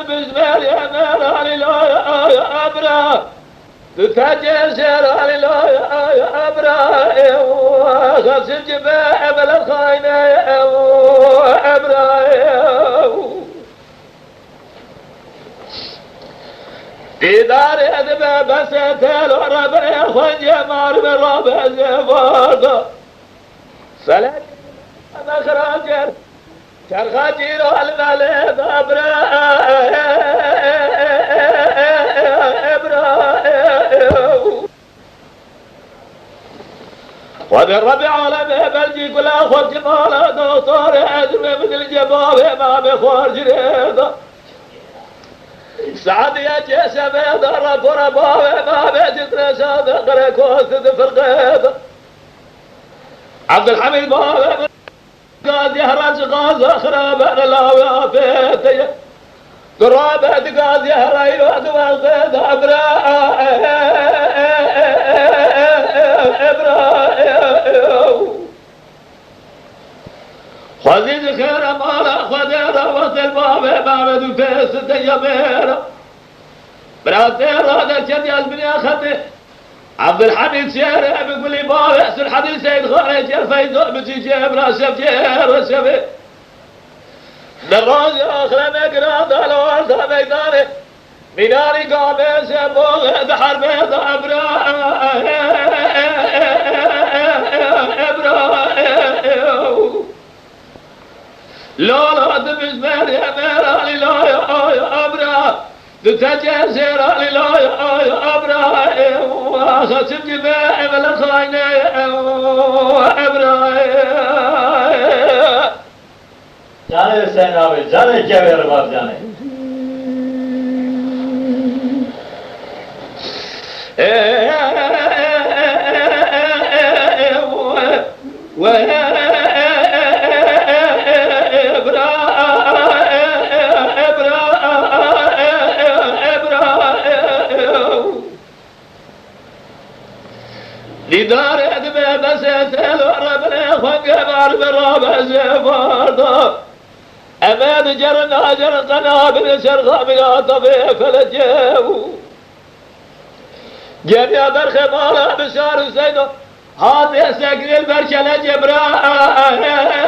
بزمار يا مال لا أبرا تتجسر لا أبرا خمس الجبال بلا خاينة أبرا في دار أدب بس تلو ربع خنجة مار بالربع زفاق صلاة مخراجر شرخاتير والملك وذي الربع على بلجي كل أخوة جمال دكتور أجر من الجباب ما بخور جريد سعد يا جيسة بيضر قرباب ما بجد صادق ركوث في الغيب عبد الحميد باب قاد يهرج غاز أخراب لا وافيتي قرابة قاد يهرج وغيد خذيت خير مالا خذير وسط الباب باب فيس تيمير براتير هذا الشديد من أخذه عبد الحميد سير بيقول لي باب يحسن الحديث سيد خارج الفيض بتي جيب راسف جير راسف دراج آخر مقراد على ورثة ميدانه ميداني قابس بوغ بحر بيض لا لا دمز مير يا مير لا يا أبرا تتجسر لا يا أبرا خسر جبال بلا خاينة أبرا جانے حسین آوے جانے کیا میرے باپ جانے لدار أدمي بس يسأل ربنا خنقبار برابع زفارضة أمان جرنا جر قنابل شرخة من طبيع فلجاو جميع برخ مالا بشار سيدو هذا سكر البرشلة جبراء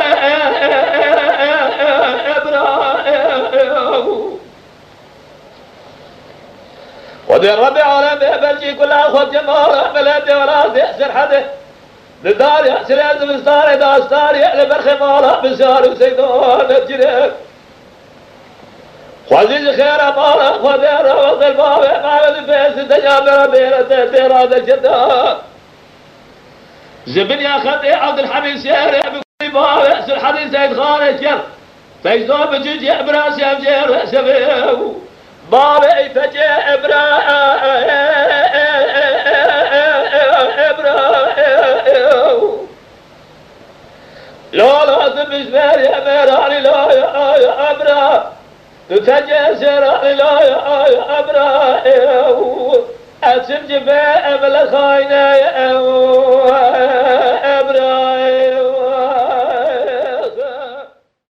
وذي الربع على بلجي كل أخوة جمال بلد ولا تحسر حده للدار يحسر يزم ستار دا ستار يعلى برخ مالا بشار سيدون الجريب وعزيز خير مالا خذير وقت الباب معبد فيس تجابر بيرة تيراد الجدة زبن يا خطي عبد الحميد سيري بكل باب يحسر حديث سيد خالد جر فيزدون بجيج يبراس يمجير سبيو بابي فجأ لا لا تبشمر يا ميراني لا يا أبرا تتجسر لا يا أبرا أسم جفاء بلا خاينة يا أبرا